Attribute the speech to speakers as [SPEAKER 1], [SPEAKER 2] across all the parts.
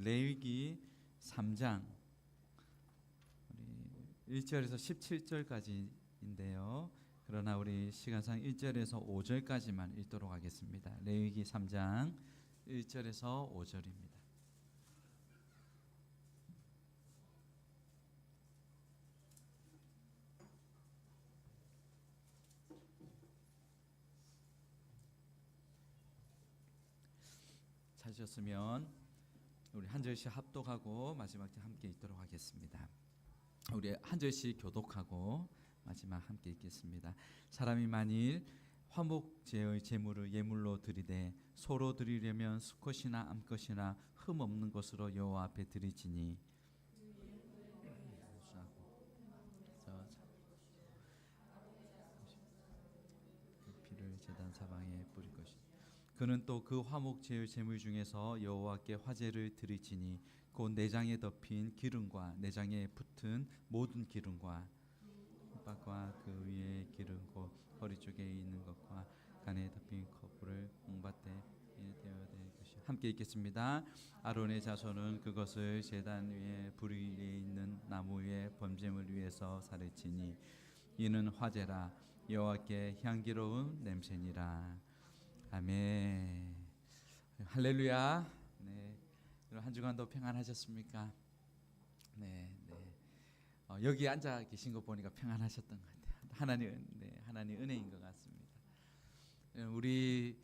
[SPEAKER 1] 레위기 3장 우리 1절에서 17절까지인데요. 그러나 우리 시간상 1절에서 5절까지만 읽도록 하겠습니다. 레위기 3장 1절에서 5절입니다. 찾으셨으면 우리 한 절씩 합독하고 마지막 때 함께 읽도록 하겠습니다. 우리 한 절씩 교독하고 마지막 함께 읽겠습니다. 사람이 만일 화목제의 제물을 예물로 드리되 소로 드리려면 수컷이나 암컷이나 흠 없는 것으로 여호와 앞에 드리지니 그 피를 제단 사방에 뿌릴 것이다. 그는 또 그 화목제의 제물 중에서 여호와께 화제를 드리지니 곧 내장에 덮인 기름과 내장에 붙은 모든 기름과 흙밭과 그 위에 기름 곧 허리 쪽에 있는 것과 간에 덮인 커플을 홍밭에 되어야 될 것이. 함께 읽겠습니다. 아론의 자손은 그것을 제단 위에 불 위에 있는 나무 위에 번제물 위에서 사르치니 이는 화제라 여호와께 향기로운 냄새니라. 아멘. 할렐루야. 네. 한 주간도 평안하셨습니까? 네, 네. 여기 앉아 계신 거 보니까 평안하셨던 것 같아요. 하나님 은혜인 것 같습니다. 우리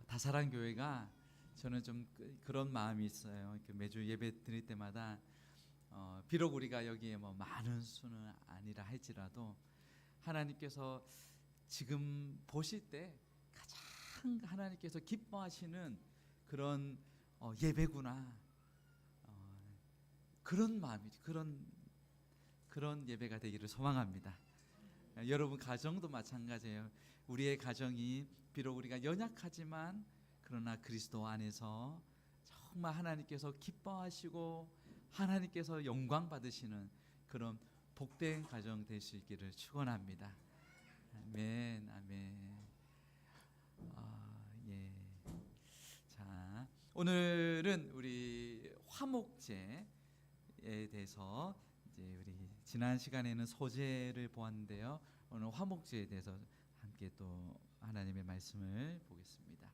[SPEAKER 1] 다사랑 교회가 저는 좀 그런 마음이 있어요. 매주 예배 드릴 때마다 비록 우리가 여기에 뭐 많은 수는 아니라 할지라도 하나님께서 지금 보실 때 가장 하나님께서 기뻐하시는 그런 예배구나, 그런 마음이 그런 예배가 되기를 소망합니다. 여러분 가정도 마찬가지예요. 우리의 가정이 비록 우리가 연약하지만 그러나 그리스도 안에서 정말 하나님께서 기뻐하시고 하나님께서 영광 받으시는 그런 복된 가정 될 수 있기를 축원합니다. 아멘, 아멘. 예. 자, 오늘은 우리 화목제에 대해서 이제 우리 지난 시간에는 소제를 보았는데요. 오늘 화목제에 대해서 함께 또 하나님의 말씀을 보겠습니다.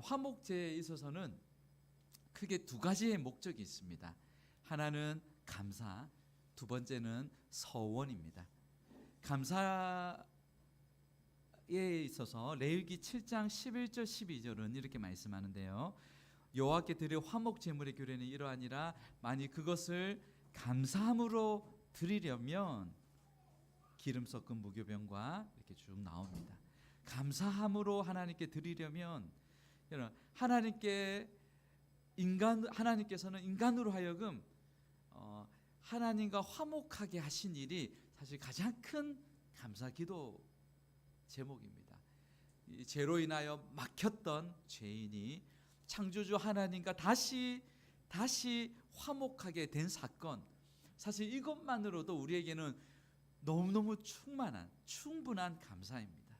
[SPEAKER 1] 화목제에 있어서는 크게 두 가지의 목적이 있습니다. 하나는 감사, 두 번째는 서원입니다. 감사에 있어서 레위기 7장 11절 12절은 이렇게 말씀하는데요. 여호와께 드릴 화목 제물의 규례는 이러하니라. 만일 그것을 감사함으로 드리려면 기름 섞은 무교병과 이렇게 쭉 나옵니다. 감사함으로 하나님께 드리려면 하나님께서는 인간으로 하여금 하나님과 화목하게 하신 일이 사실 가장 큰 감사기도 제목입니다. 이 죄로 인하여 막혔던 죄인이 창조주 하나님과 다시 화목하게 된 사건, 사실 이것만으로도 우리에게는 너무너무 충분한 감사입니다.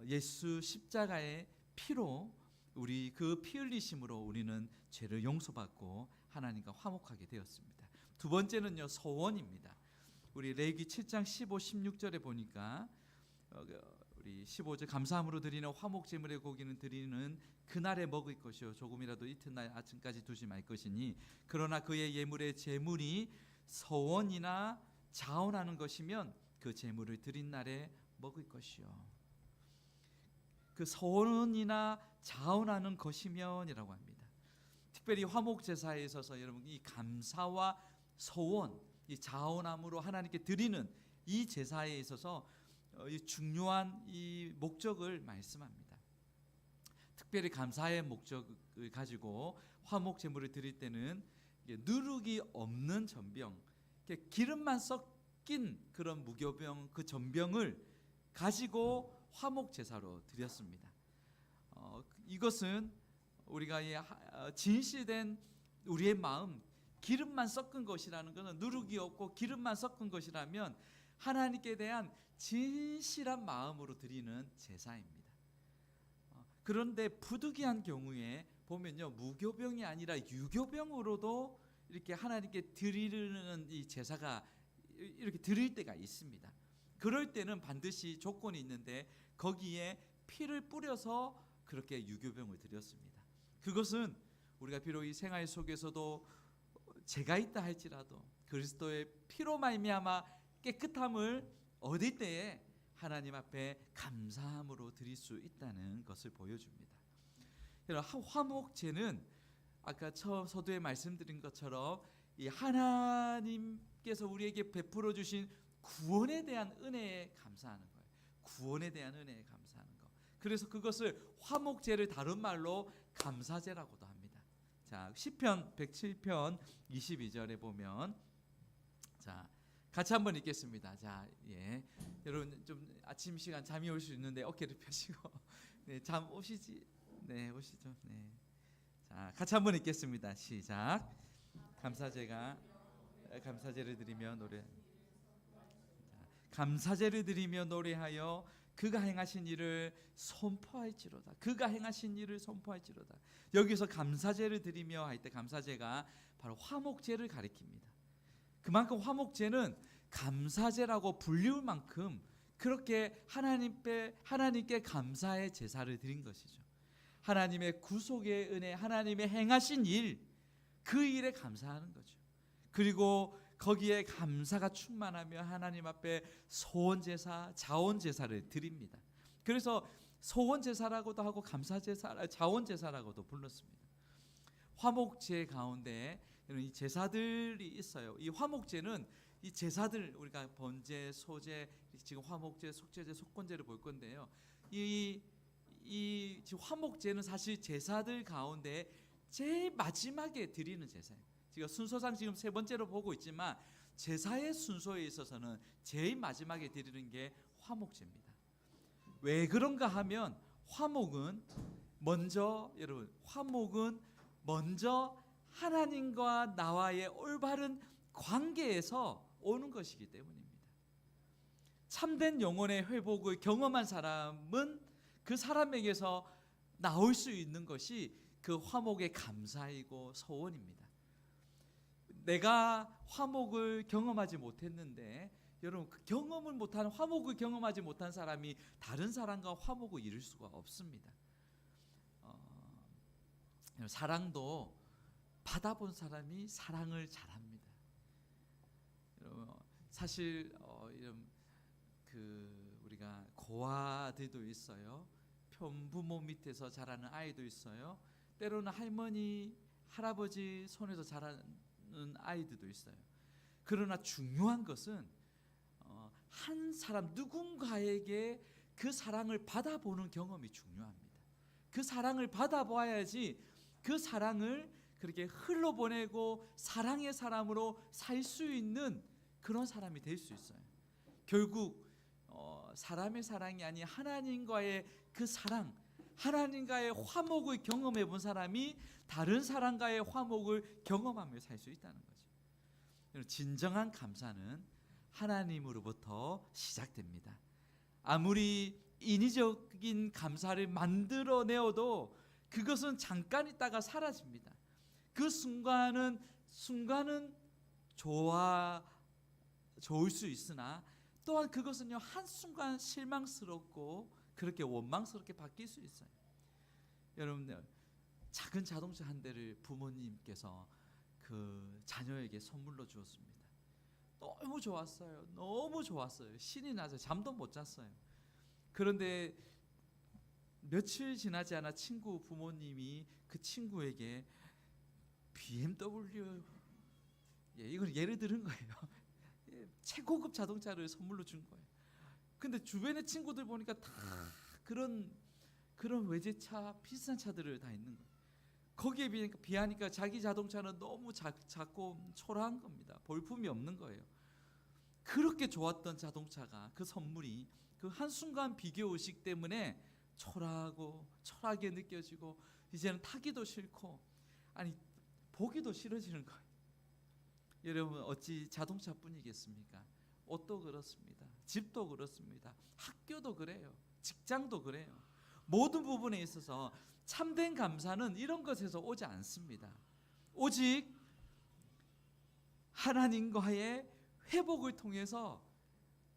[SPEAKER 1] 예수 십자가의 피로 우리 그 피 흘리심으로 우리는 죄를 용서받고 하나님과 화목하게 되었습니다. 두 번째는요, 서원입니다. 우리 레위기 7장 15, 16절에 보니까 우리 15절 감사함으로 드리는 화목 제물의 고기는 드리는 그날에 먹을 것이요 조금이라도 이튿날 아침까지 두지 말 것이니 그러나 그의 예물의 제물이 서원이나 자원하는 것이면 그 제물을 드린 날에 먹을 것이요. 그 서원이나 자원하는 것이면이라고 합니다. 특별히 화목 제사에 있어서 여러분 이 감사와 서원, 이 자원함으로 하나님께 드리는 이 제사에 있어서 이 중요한 이 목적을 말씀합니다. 특별히 감사의 목적을 가지고 화목 제물을 드릴 때는 누룩이 없는 전병, 기름만 섞인 그런 무교병, 그 전병을 가지고 화목 제사로 드렸습니다. 이것은 우리가 진실된 우리의 마음, 기름만 섞은 것이라는 것은, 누룩이 없고 기름만 섞은 것이라면 하나님께 대한 진실한 마음으로 드리는 제사입니다. 그런데 부득이한 경우에 보면요, 무교병이 아니라 유교병으로도 이렇게 하나님께 드리는 이 제사가 이렇게 드릴 때가 있습니다. 그럴 때는 반드시 조건이 있는데 거기에 피를 뿌려서 그렇게 유교병을 드렸습니다. 그것은 우리가 비록 이 생활 속에서도 죄가 있다 할지라도 그리스도의 피로 말미암아 깨끗함을 얻을 때에 하나님 앞에 감사함으로 드릴 수 있다는 것을 보여줍니다. 화목제는 아까 서두에 말씀드린 것처럼 이 하나님께서 우리에게 베풀어 주신 구원에 대한 은혜에 감사하는 거예요. 구원에 대한 은혜에 감사하는 거. 그래서 그것을 화목제를 다른 말로 감사제라고도 합니다. 자, 시편 107편 22절에 보면, 자, 같이 한번 읽겠습니다. 자, 예, 여러분 좀 아침 시간 잠이 올 수 있는데 어깨를 펴시고, 네, 잠 오시지, 네, 오시죠, 네. 자, 같이 한번 읽겠습니다. 시작. 감사제를 드리며 감사제를 드리며 노래하여 그가 행하신 일을 선포할지로다. 그가 행하신 일을 선포할지로다. 여기서 감사제를 드리며 할 때 감사제가 바로 화목제를 가리킵니다. 그만큼 화목제는 감사제라고 불리울 만큼 그렇게 하나님께 감사의 제사를 드린 것이죠. 하나님의 구속의 은혜, 하나님의 행하신 일, 그 일에 감사하는 거죠. 그리고 거기에 감사가 충만하며 하나님 앞에 소원제사, 자원제사를 드립니다. 그래서 소원제사라고도 하고 자원제사라고도 불렀습니다. 화목제 가운데 이 제사들이 있어요. 이 화목제는 이 제사들, 우리가 번제, 소제, 지금 화목제, 속죄제, 속건제를 볼 건데요. 이 화목제는 사실 제사들 가운데 제일 마지막에 드리는 제사예요. 지금 순서상 지금 세 번째로 보고 있지만 제사의 순서에 있어서는 제일 마지막에 드리는 게 화목제입니다. 왜 그런가 하면 화목은 먼저 하나님과 나와의 올바른 관계에서 오는 것이기 때문입니다. 참된 영혼의 회복을 경험한 사람은 그 사람에게서 나올 수 있는 것이 그 화목의 감사이고 소원입니다. 내가 화목을 경험하지 못했는데, 여러분, 그 경험을 못한, 화목을 경험하지 못한 사람이 다른 사람과 화목을 이룰 수가 없습니다. 사랑도 받아본 사람이 사랑을 잘합니다. 사실 우리가 고아들도 있어요. 편부모 밑에서 자라는 아이도 있어요. 때로는 할머니, 할아버지 손에서 자라는 아이들도 있어요. 그러나 중요한 것은 한 사람 누군가에게 그 사랑을 받아보는 경험이 중요합니다. 그 사랑을 받아봐야지 그 사랑을 그렇게 흘러보내고 사랑의 사람으로 살 수 있는 그런 사람이 될 수 있어요. 결국 사람의 사랑이 아닌 하나님과의 그 사랑, 하나님과의 화목을 경험해 본 사람이 다른 사람과의 화목을 경험하며 살 수 있다는 거죠. 진정한 감사는 하나님으로부터 시작됩니다. 아무리 인위적인 감사를 만들어내어도 그것은 잠깐 있다가 사라집니다. 그 순간은 좋을 수 있으나 또한 그것은요, 한순간 실망스럽고 그렇게 원망스럽게 바뀔 수 있어요. 여러분들, 작은 자동차 한 대를 부모님께서 그 자녀에게 선물로 주었습니다. 너무 좋았어요. 너무 좋았어요. 신이 나서 잠도 못 잤어요. 그런데 며칠 지나지 않아 친구 부모님이 그 친구에게 BMW, 이건 예를 들은 거예요. 최고급 자동차를 선물로 준 거예요. 근데 주변의 친구들 보니까 다 그런 외제차, 비싼 차들을 다 있는 거예요. 거기에 비하니까 자기 자동차는 너무 작고 초라한 겁니다. 볼품이 없는 거예요. 그렇게 좋았던 자동차가, 그 선물이 그 한순간 비교의식 때문에 초라하게 느껴지고 이제는 타기도 싫고, 아니 보기도 싫어지는 거예요. 여러분, 어찌 자동차뿐이겠습니까? 옷도 그렇습니다. 집도 그렇습니다. 학교도 그래요. 직장도 그래요. 모든 부분에 있어서 참된 감사는 이런 것에서 오지 않습니다. 오직 하나님과의 회복을 통해서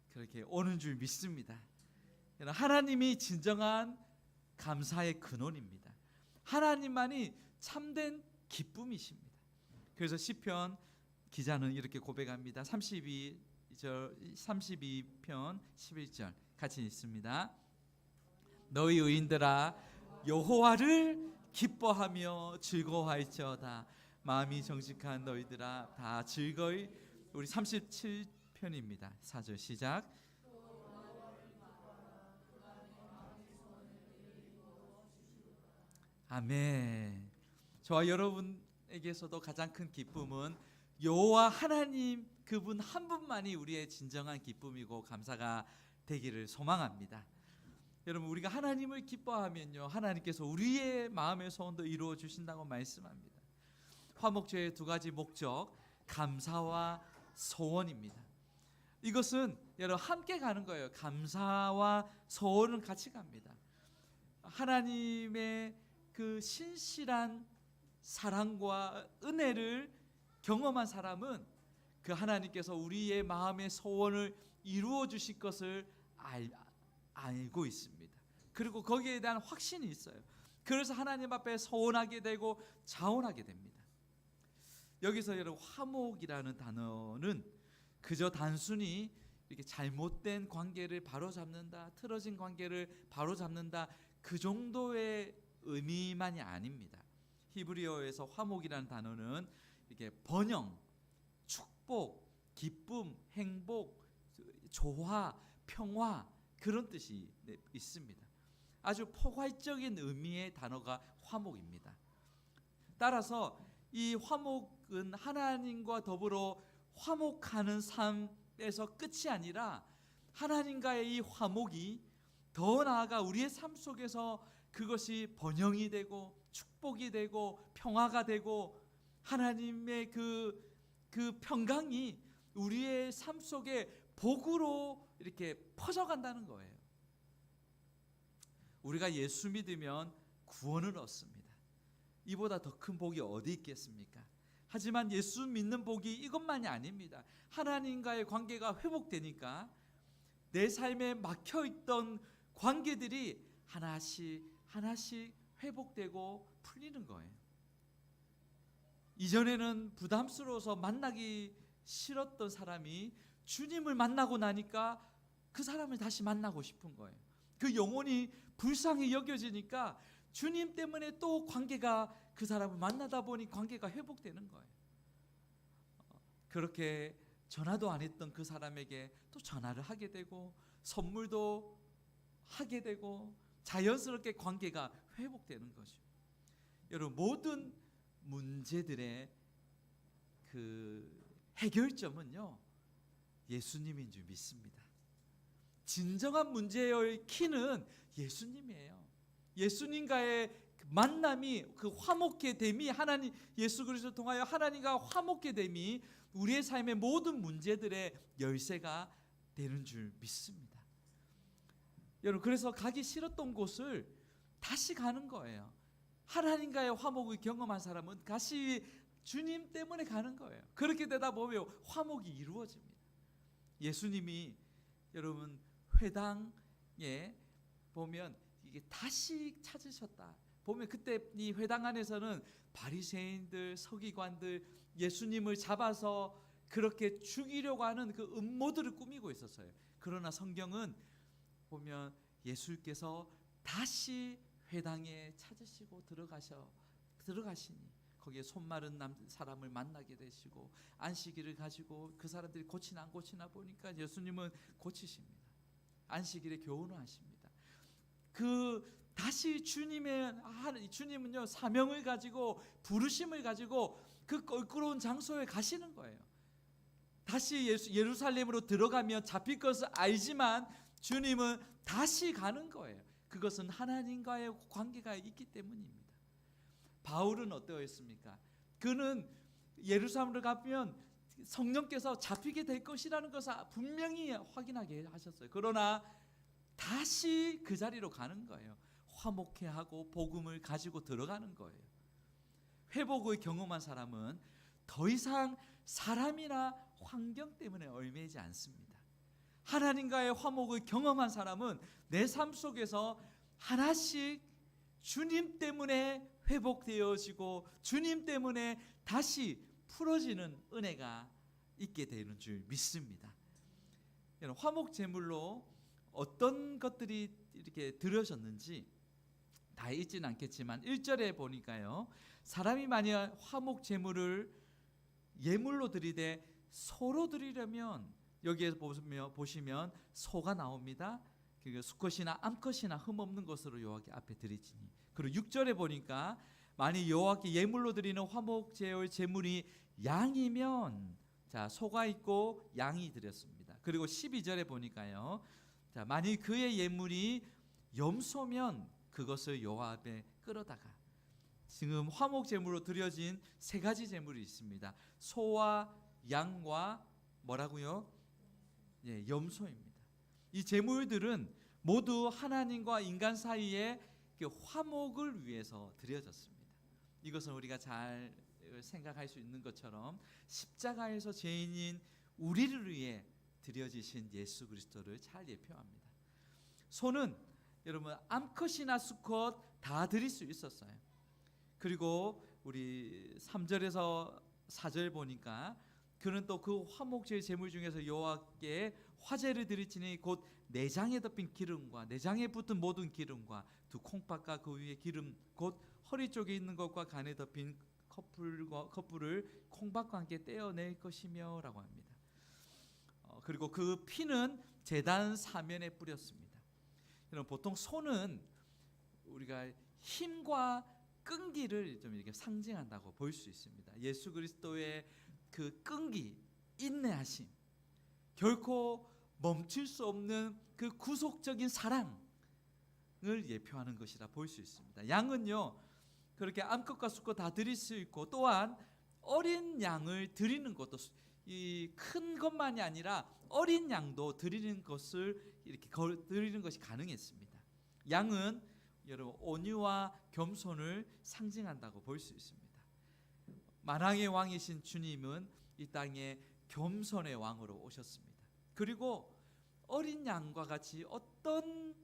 [SPEAKER 1] 그렇게 오는 줄 믿습니다. 하나님이 진정한 감사의 근원입니다. 하나님만이 참된 기쁨이십니다. 그래서 시편 기자는 이렇게 고백합니다. 32편 11절 같이 읽습니다. 너희 의인들아 여호와를 기뻐하며 즐거워할지어다. 마음이 정직한 너희들아 다 즐거이. 우리 37편입니다. 4절 시작. 아멘. 저와 여러분에게서도 가장 큰 기쁨은 여호와 하나님 그분 한 분만이 우리의 진정한 기쁨이고 감사가 되기를 소망합니다. 여러분, 우리가 하나님을 기뻐하면요, 하나님께서 우리의 마음의 소원도 이루어 주신다고 말씀합니다. 화목제의 두 가지 목적, 감사와 소원입니다. 이것은 여러분 함께 가는 거예요. 감사와 소원은 같이 갑니다. 하나님의 그 신실한 사랑과 은혜를 경험한 사람은 그 하나님께서 우리의 마음의 소원을 이루어 주실 것을 알고 있습니다. 그리고 거기에 대한 확신이 있어요. 그래서 하나님 앞에 소원하게 되고 자원하게 됩니다. 여기서 여러분 화목이라는 단어는 그저 단순히 이렇게 잘못된 관계를 바로잡는다, 틀어진 관계를 바로잡는다, 그 정도의 의미만이 아닙니다. 히브리어에서 화목이라는 단어는 이렇게 번영, 축복, 기쁨, 행복, 조화, 평화 그런 뜻이 있습니다. 아주 포괄적인 의미의 단어가 화목입니다. 따라서 이 화목은 하나님과 더불어 화목하는 삶에서 끝이 아니라 하나님과의 이 화목이 더 나아가 우리의 삶 속에서 그것이 번영이 되고 축복이 되고 평화가 되고 하나님의 그 평강이 우리의 삶 속에 복으로 이렇게 퍼져간다는 거예요. 우리가 예수 믿으면 구원을 얻습니다. 이보다 더 큰 복이 어디 있겠습니까? 하지만 예수 믿는 복이 이것만이 아닙니다. 하나님과의 관계가 회복되니까 내 삶에 막혀있던 관계들이 하나씩 회복되고 풀리는 거예요. 이전에는 부담스러워서 만나기 싫었던 사람이 주님을 만나고 나니까 그 사람을 다시 만나고 싶은 거예요. 그 영혼이 불쌍히 여겨지니까 주님 때문에 또 관계가, 그 사람을 만나다 보니 관계가 회복되는 거예요. 그렇게 전화도 안 했던 그 사람에게 또 전화를 하게 되고 선물도 하게 되고 자연스럽게 관계가 회복되는 거죠. 여러분, 모든 문제들의 그 해결점은요, 예수님인 줄 믿습니다. 진정한 문제의 키는 예수님이에요. 예수님과의 만남이, 그 화목케 됨이, 하나님 예수 그리스도를 통하여 하나님과 화목케 됨이 우리의 삶의 모든 문제들의 열쇠가 되는 줄 믿습니다. 여러분, 그래서 가기 싫었던 곳을 다시 가는 거예요. 하나님과의 화목을 경험한 사람은 다시 주님 때문에 가는 거예요. 그렇게 되다 보면 화목이 이루어집니다. 예수님이 여러분 회당에 보면 이게 다시 찾으셨다 보면, 그때 이 회당 안에서는 바리새인들, 서기관들 예수님을 잡아서 그렇게 죽이려고 하는 그 음모들을 꾸미고 있었어요. 그러나 성경은 보면 예수께서 다시 회당에 찾으시고 들어가시니 거기에 손 마른 사람을 만나게 되시고 안식일을 가지고 그 사람들이 고치나 안 고치나 보니까 예수님은 고치십니다. 안식일에 교훈을 하십니다. 그 다시 주님은요 사명을 가지고 부르심을 가지고 그 껄끄러운 장소에 가시는 거예요. 다시 예루살렘으로 들어가면 잡힐 것을 알지만 주님은 다시 가는 거예요. 그것은 하나님과의 관계가 있기 때문입니다. 바울은 어떠했습니까? 그는 예루살렘으로 가면 성령께서 잡히게 될 것이라는 것을 분명히 확인하게 하셨어요. 그러나 다시 그 자리로 가는 거예요. 화목해 하고 복음을 가지고 들어가는 거예요. 회복을 경험한 사람은 더 이상 사람이나 환경 때문에 얽매이지 않습니다. 하나님과의 화목을 경험한 사람은 내 삶 속에서 하나씩 주님 때문에 회복되어지고 주님 때문에 다시 풀어지는 은혜가 있게 되는 줄 믿습니다. 화목 제물로 어떤 것들이 이렇게 드려졌는지 다 있지는 않겠지만 1절에 보니까요, 사람이 만약 화목 제물을 예물로 드리되 소로 드리려면 여기에서 보시면 소가 나옵니다. 수컷이나 암컷이나 흠없는 것으로 여호와께 앞에 드리지니. 그리고 6절에 보니까 만약 여호와께 예물로 드리는 화목 제물이 양이면 자 소가 있고 양이 드렸습니다. 그리고 12절에 보니까요, 자 만약 그의 예물이 염소면 그것을 여호와 앞에 끌어다가, 지금 화목 제물로 드려진 세 가지 제물이 있습니다. 소와 양과 뭐라고요? 예, 염소입니다. 이 제물들은 모두 하나님과 인간 사이에 화목을 위해서 드려졌습니다. 이것은 우리가 잘 생각할 수 있는 것처럼 십자가에서 죄인인 우리를 위해 드려지신 예수 그리스도를 잘 예표합니다. 소는 여러분 암컷이나 수컷 다 드릴 수 있었어요. 그리고 우리 3절에서 4절 보니까 그는 또 그 화목제의 제물 중에서 여호와께 화제를 드리지니 곧 내장에 덮인 기름과 내장에 붙은 모든 기름과 두 콩팥과 그 위에 기름 곧 허리 쪽에 있는 것과 간에 덮인 커플을 콩팥과 함께 떼어낼 것이며 라고 합니다. 그리고 그 피는 제단 사면에 뿌렸습니다. 여러분 보통 소는 우리가 힘과 끈기를 좀 이렇게 상징한다고 볼 수 있습니다. 예수 그리스도의 그 끈기, 인내하심, 결코 멈출 수 없는 그 구속적인 사랑을 예표하는 것이라 볼 수 있습니다. 양은요 그렇게 암컷과 수컷 다 드릴 수 있고, 또한 어린 양을 드리는 것도 이 큰 것만이 아니라 어린 양도 드리는 것을 이렇게 드리는 것이 가능했습니다. 양은 여러분 온유와 겸손을 상징한다고 볼 수 있습니다. 만왕의 왕이신 주님은 이 땅에 겸손의 왕으로 오셨습니다. 그리고 어린 양과 같이 어떤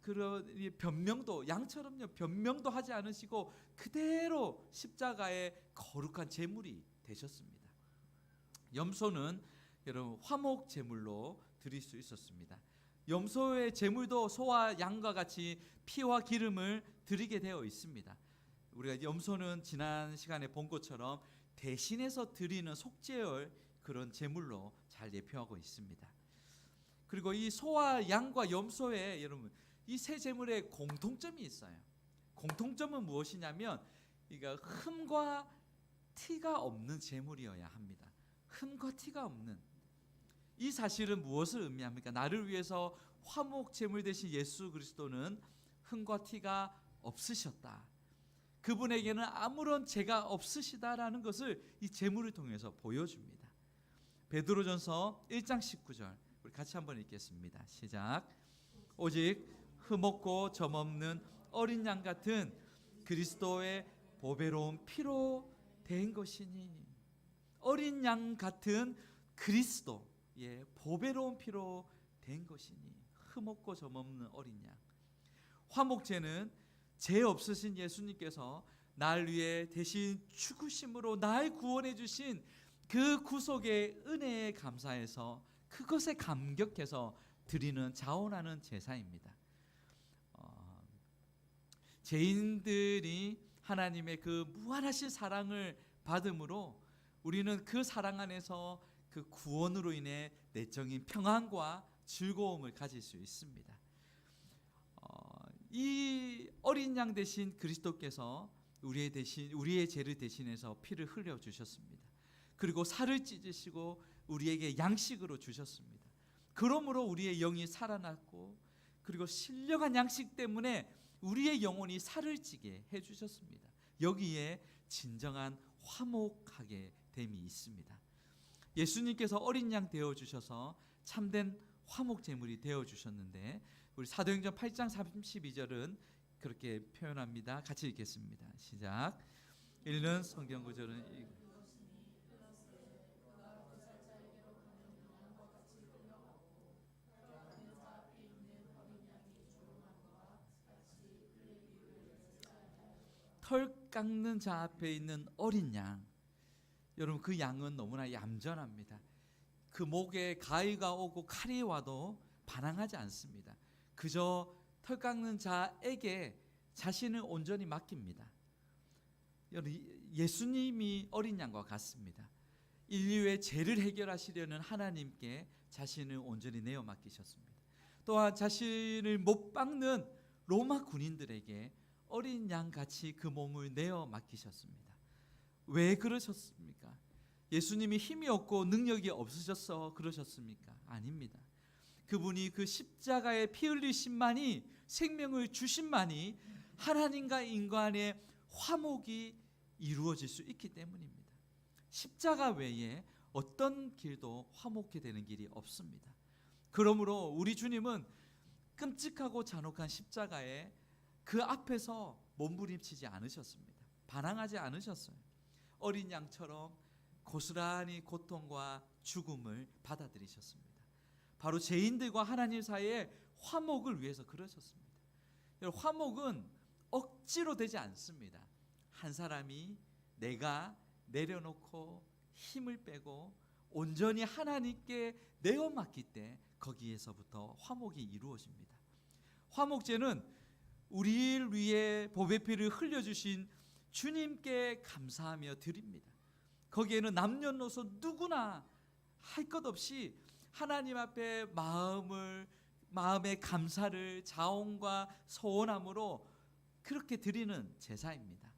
[SPEAKER 1] 그런 변명도, 양처럼요 변명도 하지 않으시고 그대로 십자가의 거룩한 제물이 되셨습니다. 염소는 여러분 화목 제물로 드릴 수 있었습니다. 염소의 제물도 소와 양과 같이 피와 기름을 드리게 되어 있습니다. 우리가 염소는 지난 시간에 본 것처럼 대신해서 드리는 속죄의 그런 제물로 잘 예표하고 있습니다. 그리고 이 소와 양과 염소에 여러분 이 세 제물에 공통점이 있어요. 공통점은 무엇이냐면 그러니까 흠과 티가 없는 제물이어야 합니다. 흠과 티가 없는 이 사실은 무엇을 의미합니까? 나를 위해서 화목 제물 되신 예수 그리스도는 흠과 티가 없으셨다. 그분에게는 아무런 죄가 없으시다라는 것을 이 제물을 통해서 보여줍니다. 베드로전서 1장 19절 우리 같이 한번 읽겠습니다. 시작. 오직 흠없고 점없는 어린 양 같은 그리스도의 보배로운 피로 된 것이니, 어린 양 같은 그리스도의 보배로운 피로 된 것이니, 흠없고 점없는 어린 양. 화목제는 죄 없으신 예수님께서 날 위해 대신 죽으심으로 날 구원해 주신 그 구속의 은혜에 감사해서 그것에 감격해서 드리는 자원하는 제사입니다. 죄인들이 하나님의 그 무한하신 사랑을 받음으로 우리는 그 사랑 안에서 그 구원으로 인해 내적인 평안과 즐거움을 가질 수 있습니다. 이 어린 양 대신 그리스도께서 우리의 죄를 대신해서 피를 흘려 주셨습니다. 그리고 살을 찢으시고 우리에게 양식으로 주셨습니다. 그러므로 우리의 영이 살아났고, 그리고 신령한 양식 때문에 우리의 영혼이 살을 찌게 해주셨습니다. 여기에 진정한 화목하게 됨이 있습니다. 예수님께서 어린 양 되어주셔서 참된 화목 제물이 되어주셨는데, 우리 사도행전 8장 32절은 그렇게 표현합니다. 같이 읽겠습니다. 시작. 읽는 성경 구절은 털 깎는 자 앞에 있는 어린 양. 여러분, 그 양은 너무나 얌전합니다. 그 목에 가위가 오고 칼이 와도 반항하지 않습니다. 그저 털 깎는 자에게 자신을 온전히 맡깁니다. 예수님이 어린 양과 같습니다. 인류의 죄를 해결하시려는 하나님께 자신을 온전히 내어 맡기셨습니다. 또한 자신을 못 박는 로마 군인들에게 어린 양같이 그 몸을 내어 맡기셨습니다. 왜 그러셨습니까? 예수님이 힘이 없고 능력이 없으셔서 그러셨습니까? 아닙니다. 그분이 그 십자가에 피 흘리심만이, 생명을 주심만이 하나님과 인간의 화목이 이루어질 수 있기 때문입니다. 십자가 외에 어떤 길도 화목히 되는 길이 없습니다. 그러므로 우리 주님은 끔찍하고 잔혹한 십자가에 그 앞에서 몸부림치지 않으셨습니다. 반항하지 않으셨어요. 어린 양처럼 고스란히 고통과 죽음을 받아들이셨습니다. 바로 죄인들과 하나님 사이의 화목을 위해서 그러셨습니다. 화목은 억지로 되지 않습니다. 한 사람이 내가 내려놓고 힘을 빼고 온전히 하나님께 내어 맡길 때 거기에서부터 화목이 이루어집니다. 화목제는 우리를 위해 보배 피를 흘려주신 주님께 감사하며 드립니다. 거기에는 남녀노소 누구나 할 것 없이 하나님 앞에 마음의 감사를 자원과 소원함으로 그렇게 드리는 제사입니다.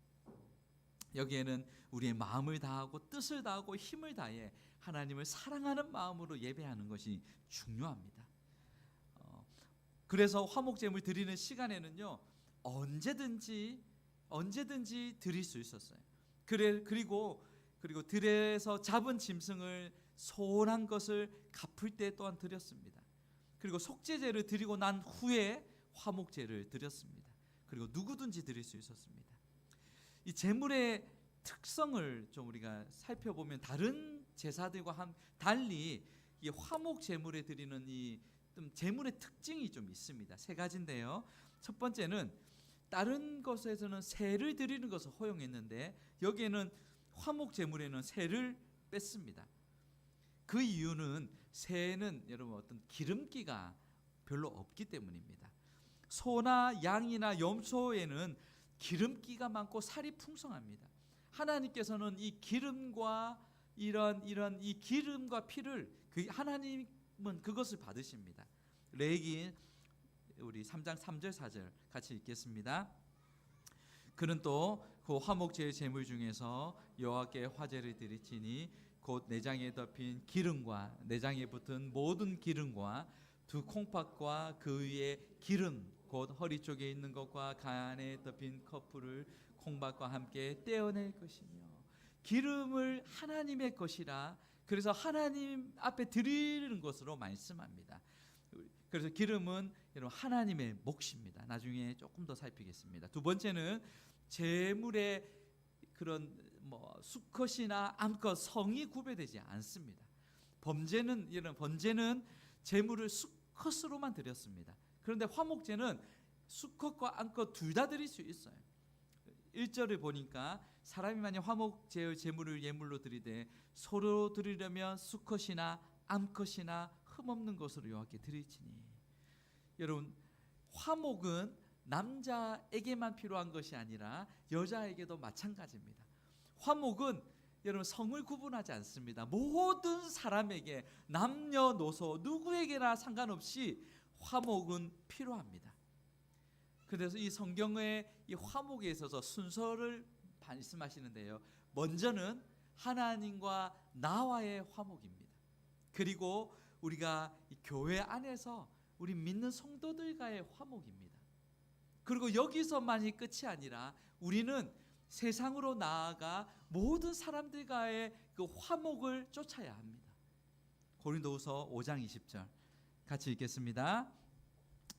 [SPEAKER 1] 여기에는 우리의 마음을 다하고 뜻을 다하고 힘을 다해 하나님을 사랑하는 마음으로 예배하는 것이 중요합니다. 그래서 화목제물 드리는 시간에는요, 언제든지 드릴 수 있었어요. 그리고 들에서 잡은 짐승을 소원한 것을 갚을 때 또한 드렸습니다. 그리고 속죄제를 드리고 난 후에 화목제를 드렸습니다. 그리고 누구든지 드릴 수 있었습니다. 이 제물의 특성을 좀 우리가 살펴보면 다른 제사들과 달리 이 화목 제물에 드리는 이 제물의 특징이 좀 있습니다. 세 가지인데요. 첫 번째는 다른 것에서는 새를 드리는 것을 허용했는데 여기에는 화목 제물에는 새를 뺐습니다. 그 이유는 새는 여러분 어떤 기름기가 별로 없기 때문입니다. 소나 양이나 염소에는 기름기가 많고 살이 풍성합니다. 하나님께서는 이 기름과 이런 이 기름과 피를 하나님은 그것을 받으십니다. 레위기 우리 3장 3절 4절 같이 읽겠습니다. 그는 또 그 화목제의 제물 중에서 여호와께 화제를 드리치니 곧 내장에 덮인 기름과 내장에 붙은 모든 기름과 두 콩팥과 그 위에 기름 곧 허리 쪽에 있는 것과 간에 덮인 커플을 콩팥과 함께 떼어낼 것이며 기름을 하나님의 것이라 그래서 하나님 앞에 드리는 것으로 말씀합니다. 그래서 기름은 여러분 하나님의 몫입니다. 나중에 조금 더 살피겠습니다. 두 번째는 제물의 그런 수컷이나 암컷 성이 구별되지 않습니다. 번제는 제물을 수컷으로만 드렸습니다. 그런데 화목제는 수컷과 암컷 둘 다 드릴 수 있어요. 1절을 보니까 사람이 만약 화목제의 제물을 예물로 드리되 서로 드리려면 수컷이나 암컷이나 흠없는 것으로 여호와께 드리지니. 여러분 화목은 남자에게만 필요한 것이 아니라 여자에게도 마찬가지입니다. 화목은 여러분 성을 구분하지 않습니다. 모든 사람에게 남녀노소 누구에게나 상관없이 화목은 필요합니다. 그래서 이 성경의 이 화목에 있어서 순서를 말씀하시는데요. 먼저는 하나님과 나와의 화목입니다. 그리고 우리가 이 교회 안에서 우리 믿는 성도들과의 화목입니다. 그리고 여기서만이 끝이 아니라 우리는 세상으로 나아가 모든 사람들과의 그 화목을 쫓아야 합니다. 고린도후서 5장 20절 같이 읽겠습니다.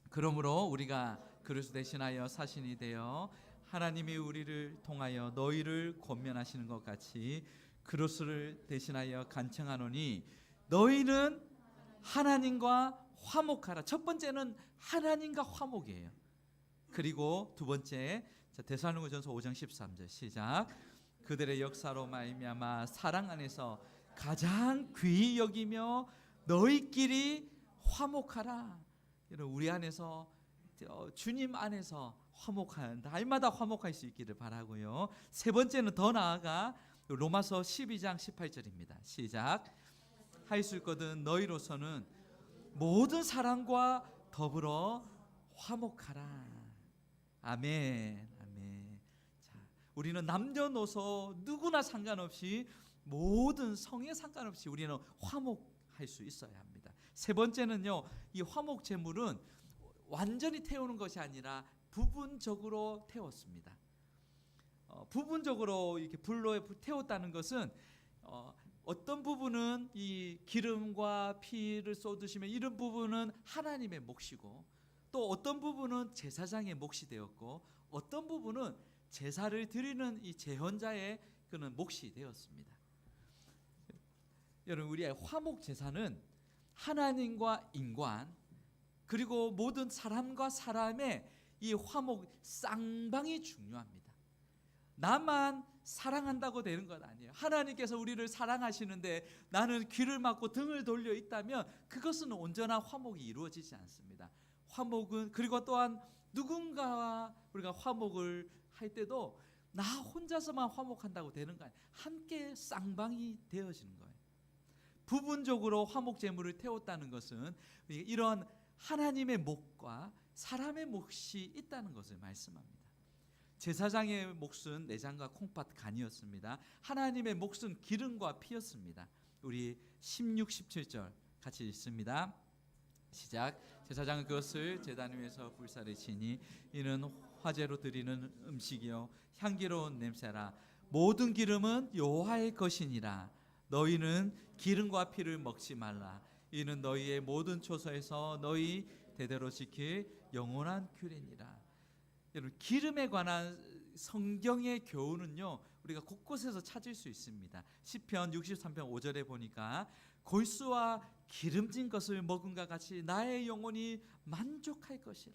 [SPEAKER 1] 그러므로 우리가 그리스도 대신하여 사신이 되어 하나님이 우리를 통하여 너희를 권면하시는 것 같이 그리스도를 대신하여 간청하노니 너희는 하나님과 화목하라. 첫 번째는 하나님과 화목이에요. 그리고 두 번째, 데살로니가전서 5장 13절 시작. 그들의 역사로 말미암아 사랑 안에서 가장 귀히 여기며 너희끼리 화목하라. 우리 안에서 주님 안에서 화목한 날마다 화목할 수 있기를 바라고요. 세 번째는 더 나아가 로마서 12장 18절입니다. 시작. 할 수 있거든 너희로서는 모든 사람과 더불어 화목하라. 아멘. 아멘. 자, 우리는 남녀노소 누구나 상관없이 모든 성에 상관없이 우리는 화목할 수 있어야 합니다. 세 번째는요, 이 화목 제물은 완전히 태우는 것이 아니라 부분적으로 태웠습니다. 부분적으로 이렇게 불로 태웠다는 것은 어떤 부분은 이 기름과 피를 쏟으시면 이런 부분은 하나님의 몫이고, 또 어떤 부분은 제사장의 몫이 되었고, 어떤 부분은 제사를 드리는 이 제헌자의 그는 몫이 되었습니다. 여러분, 우리의 화목 제사는 하나님과 인간 그리고 모든 사람과 사람의 이 화목 쌍방이 중요합니다. 나만 사랑한다고 되는 건 아니에요. 하나님께서 우리를 사랑하시는데 나는 귀를 막고 등을 돌려 있다면 그것은 온전한 화목이 이루어지지 않습니다. 화목은, 그리고 또한 누군가와 우리가 화목을 할 때도 나 혼자서만 화목한다고 되는 거 아니에요. 함께 쌍방이 되어지는 거예요. 부분적으로 화목 제물을 태웠다는 것은 이런 하나님의 몫과 사람의 몫이 있다는 것을 말씀합니다. 제사장의 몫은 내장과 콩팥 간이었습니다. 하나님의 몫은 기름과 피였습니다. 우리 16, 17절 같이 읽습니다. 시작. 제사장은 그것을 제단 위에서 불사를 치니 이는 화제로 드리는 음식이요 향기로운 냄새라. 모든 기름은 여호와의 것이니라. 너희는 기름과 피를 먹지 말라. 이는 너희의 모든 초소에서 너희 대대로 지킬 영원한 규례니라. 여러분, 기름에 관한 성경의 교훈은요, 우리가 곳곳에서 찾을 수 있습니다. 시편 63편 5절에 보니까 골수와 기름진 것을 먹음과 같이 나의 영혼이 만족할 것이라.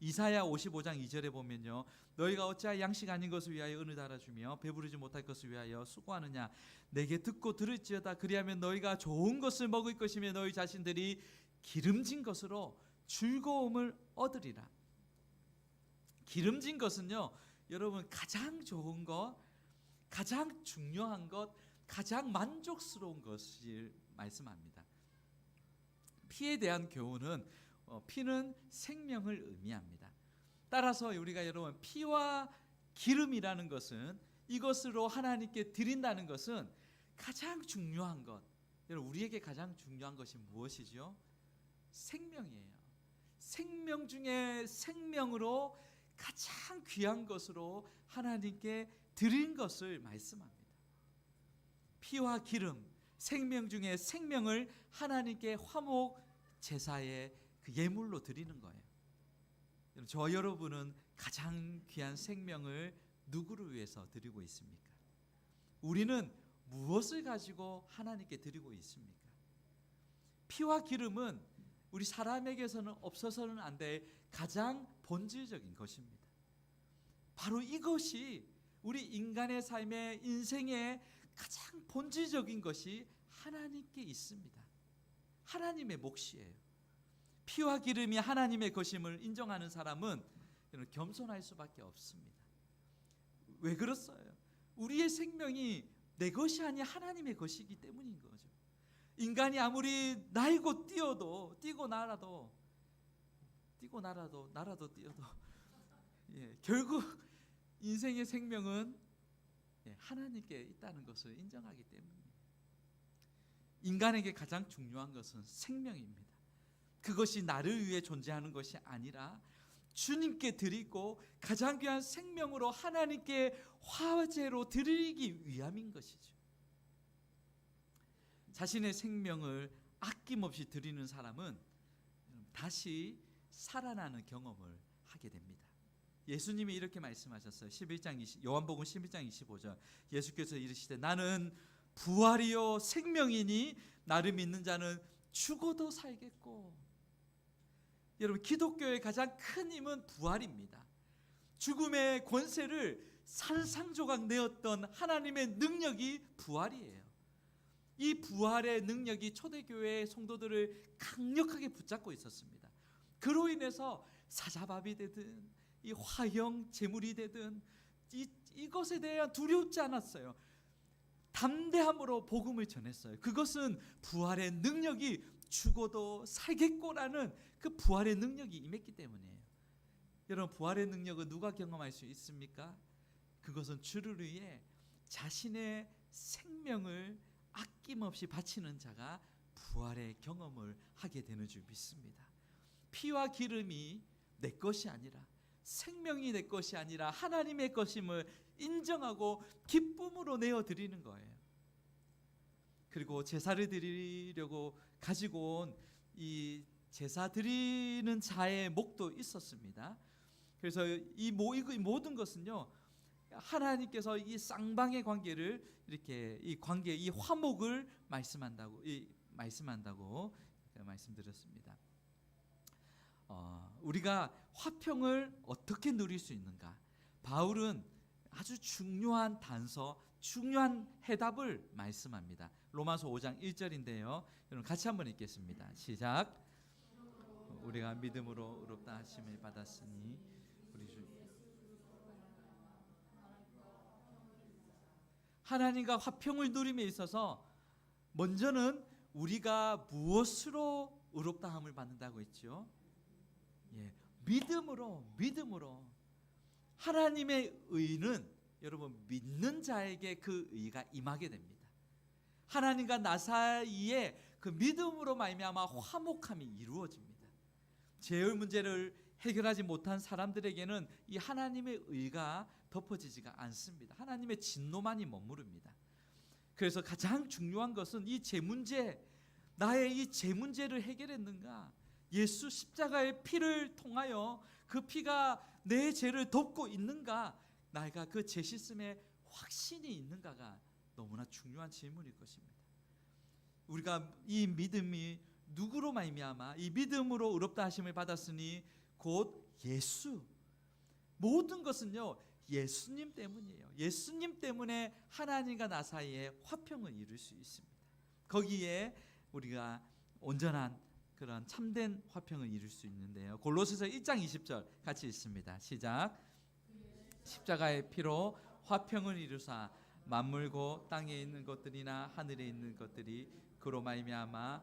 [SPEAKER 1] 이사야 55장 2절에 보면요, 너희가 어찌하여 양식 아닌 것을 위하여 은을 달아주며 배부르지 못할 것을 위하여 수고하느냐. 내게 듣고 들을지어다. 그리하면 너희가 좋은 것을 먹을 것이며 너희 자신들이 기름진 것으로 즐거움을 얻으리라. 기름진 것은요, 여러분, 가장 좋은 것, 가장 중요한 것, 가장 만족스러운 것을 말씀합니다. 피에 대한 교훈은 피는 생명을 의미합니다. 따라서 우리가 여러분, 피와 기름이라는 것은, 이것으로 하나님께 드린다는 것은 가장 중요한 것. 여러분, 우리에게 가장 중요한 것이 무엇이죠? 생명이에요. 생명 중에 생명으로 가장 귀한 것으로 하나님께 드린 것을 말씀합니다. 피와 기름, 생명 중에 생명을 하나님께 화목 제사의 그 예물로 드리는 거예요. 저 여러분은 가장 귀한 생명을 누구를 위해서 드리고 있습니까? 우리는 무엇을 가지고 하나님께 드리고 있습니까? 피와 기름은 우리 사람에게서는 없어서는 안 될 가장 본질적인 것입니다. 바로 이것이 우리 인간의 삶의 인생의 가장 본질적인 것이 하나님께 있습니다. 하나님의 몫이에요. 피와 기름이 하나님의 것임을 인정하는 사람은 겸손할 수밖에 없습니다. 왜 그렇어요? 우리의 생명이 내 것이 아니 하나님의 것이기 때문인 거죠. 인간이 아무리 날고 뛰고 날아도 뛰어도 결국 인생의 생명은 하나님께 있다는 것을 인정하기 때문입니다. 인간에게 가장 중요한 것은 생명입니다. 그것이 나를 위해 존재하는 것이 아니라 주님께 드리고 가장 귀한 생명으로 하나님께 화제로 드리기 위함인 것이죠. 자신의 생명을 아낌없이 드리는 사람은 다시 살아나는 경험을 하게 됩니다. 예수님이 이렇게 말씀하셨어요. 요한복음 11장 25절. 예수께서 이르시되 나는 부활이요 생명이니 나를 믿는 자는 죽어도 살겠고. 여러분, 기독교의 가장 큰 힘은 부활입니다. 죽음의 권세를 산산조각 내었던 하나님의 능력이 부활이에요. 이 부활의 능력이 초대교회의 성도들을 강력하게 붙잡고 있었습니다. 그로 인해서 사자밥이 되든 이 화형 제물이 되든 이것에 대한 두렵지 않았어요. 담대함으로 복음을 전했어요. 그것은 부활의 능력이 죽어도 살겠고라는 그 부활의 능력이 임했기 때문이에요. 여러분, 부활의 능력은 누가 경험할 수 있습니까? 그것은 주를 위해 자신의 생명을 아낌없이 바치는 자가 부활의 경험을 하게 되는 줄 믿습니다. 피와 기름이 내 것이 아니라, 생명이 내 것이 아니라 하나님의 것임을 인정하고 기쁨으로 내어드리는 거예요. 그리고 제사를 드리려고 가지고 온 이 제사 드리는 자의 목도 있었습니다. 그래서 이 모든 것은요, 하나님께서 이 쌍방의 관계를 이렇게 이 관계, 이 화목을 말씀한다고 말씀드렸습니다. 우리가 화평을 어떻게 누릴 수 있는가? 바울은 아주 중요한 단서, 중요한 해답을 말씀합니다. 로마서 5장 1절인데요. 여러분 같이 한번 읽겠습니다. 시작. 우리가 믿음으로 의롭다 하심을 받았으니 우리 주 하나님과 화평을 누림에 있어서 먼저는 우리가 무엇으로 의롭다함을 받는다고 했죠? 믿음으로. 하나님의 의는 여러분 믿는 자에게 그 의가 임하게 됩니다. 하나님과 나 사이에 그 믿음으로 말미암아 화목함이 이루어집니다. 죄의 문제를 해결하지 못한 사람들에게는 이 하나님의 의가 덮어지지가 않습니다. 하나님의 진노만이 머무릅니다. 그래서 가장 중요한 것은 이 죄 문제, 나의 이 죄 문제를 해결했는가? 예수 십자가의 피를 통하여 그 피가 내 죄를 덮고 있는가? 나가 그 죄 씻음에 확신이 있는가가 너무나 중요한 질문일 것입니다. 우리가 이 믿음이 누구로 말미암아 이 믿음으로 의롭다 하심을 받았으니 곧 예수. 모든 것은요 예수님 때문이에요. 예수님 때문에 하나님과 나 사이에 화평을 이룰 수 있습니다. 거기에 우리가 온전한 그런 참된 화평을 이룰 수 있는데요. 골로새서 1장 20절 같이 읽습니다. 시작. 십자가의 피로 화평을 이루사 만물고 땅에 있는 것들이나 하늘에 있는 것들이 그로 말미암아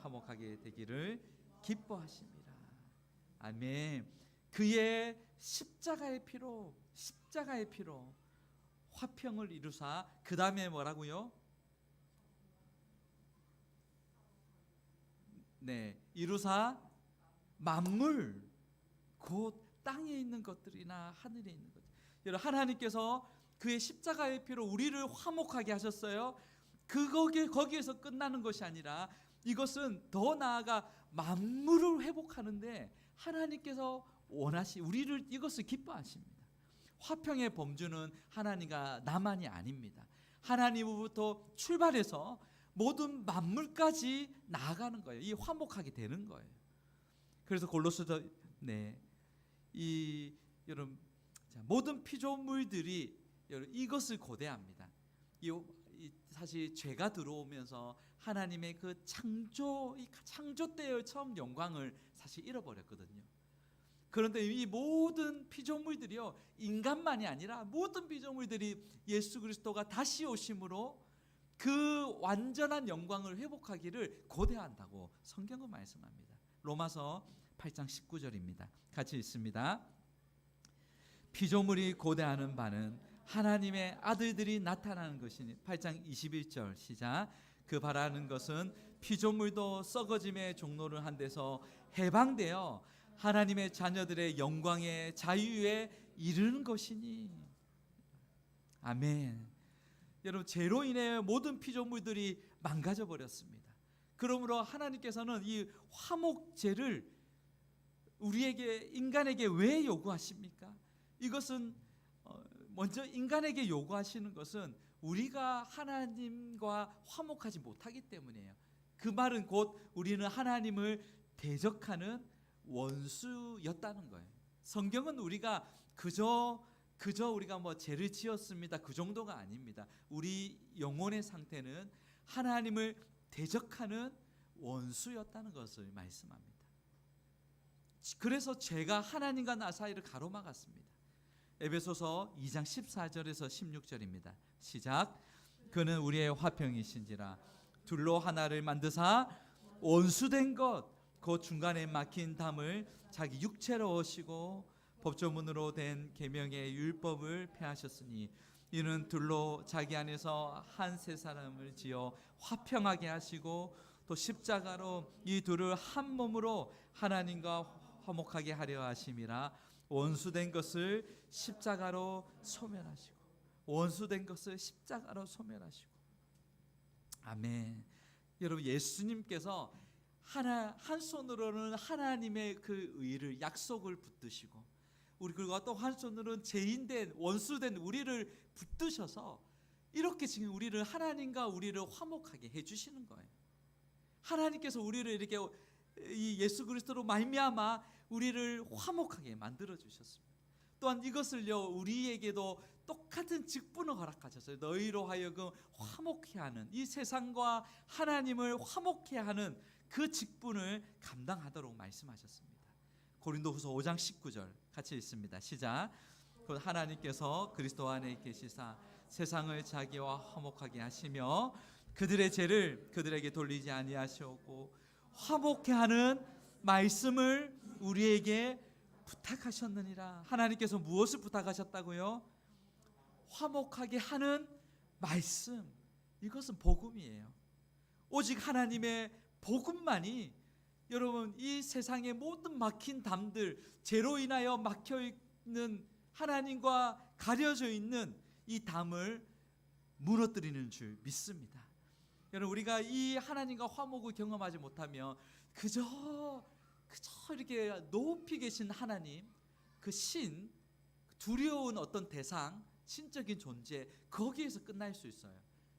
[SPEAKER 1] 화목하게 되기를 기뻐하십니다. 아멘. 그의 십자가의 피로 화평을 이루사 그 다음에 뭐라고요? 이루사 만물 곧 땅에 있는 것들이나 하늘에 있는 것들. 여러분, 하나님께서 그의 십자가의 피로 우리를 화목하게 하셨어요. 거기에서 끝나는 것이 아니라 이것은 더 나아가 만물을 회복하는데 하나님께서 우리를 이것을 기뻐하십니다. 화평의 범주는 하나님과 나만이 아닙니다. 하나님으로부터 출발해서 모든 만물까지 나아가는 거예요. 이 화목하게 되는 거예요. 그래서 골로새서 여러분 모든 피조물들이 이것을 고대합니다. 사실 죄가 들어오면서 하나님의 그 창조 때의 처음 영광을 사실 잃어버렸거든요. 그런데 이 모든 피조물들이요 인간만이 아니라 모든 피조물들이 예수 그리스도가 다시 오심으로 그 완전한 영광을 회복하기를 고대한다고 성경은 말씀합니다. 로마서 8장 19절입니다. 같이 읽습니다. 피조물이 고대하는 바는 하나님의 아들들이 나타나는 것이니 8장 21절 시작. 그 바라는 것은 피조물도 썩어짐의 종로를 한 데서 해방되어 하나님의 자녀들의 영광의 자유에 이르는 것이니. 아멘. 여러분, 죄로 인해 모든 피조물들이 망가져 버렸습니다. 그러므로 하나님께서는 이 화목제를 우리에게 인간에게 왜 요구하십니까? 이것은 먼저 인간에게 요구하시는 것은 우리가 하나님과 화목하지 못하기 때문이에요. 그 말은 곧 우리는 하나님을 대적하는 원수였다는 거예요. 성경은 우리가 그저 우리가 뭐 죄를 지었습니다, 그 정도가 아닙니다. 우리 영혼의 상태는 하나님을 대적하는 원수였다는 것을 말씀합니다. 그래서 죄가 하나님과 나 사이를 가로막았습니다. 에베소서 2장 14절에서 16절입니다. 시작. 그는 우리의 화평이신지라 둘로 하나를 만드사 원수된 것 그 중간에 막힌 담을 자기 육체로 오시고 법조문으로 된 계명의 율법을 폐하셨으니 이는 둘로 자기 안에서 한 세 사람을 지어 화평하게 하시고 또 십자가로 이 둘을 한 몸으로 하나님과 화목하게 하려 하심이라. 원수된 것을 십자가로 소멸하시고, 원수된 것을 십자가로 소멸하시고. 아멘. 여러분, 예수님께서 한 손으로는 하나님의 그 의를, 약속을 붙드시고, 그리고 또 한 손으로는 죄인된 원수된 우리를 붙드셔서 이렇게 지금 우리를, 하나님과 우리를 화목하게 해주시는 거예요. 하나님께서 우리를 이렇게 이 예수 그리스도로 말미암아 우리를 화목하게 만들어 주셨습니다. 또한 이것을요, 우리에게도 똑같은 직분을 허락하셨어요. 너희로 하여금 화목케 하는, 이 세상과 하나님을 화목케 하는 그 직분을 감당하도록 말씀하셨습니다. 고린도후서 5장 19절 같이 읽습니다. 시작. 곧 하나님께서 그리스도 안에 계시사 세상을 자기와 화목하게 하시며 그들의 죄를 그들에게 돌리지 아니하시고 화목케 하는 말씀을 우리에게 부탁하셨느니라. 하나님께서 무엇을 부탁하셨다고요? 화목하게 하는 말씀. 이것은 복음이에요. 오직 하나님의 복음만이 여러분, 이 세상의 모든 막힌 담들, 죄로 인하여 막혀있는, 하나님과 가려져 있는 이 담을 무너뜨리는 줄 믿습니다. 여러분, 우리가 이 하나님과 화목을 경험하지 못하면 그저 이렇게 높이 계신 하나님, 그 신, 두려운 어떤 대상, 신적인 존재, 거기에서 끝날 수 있어요.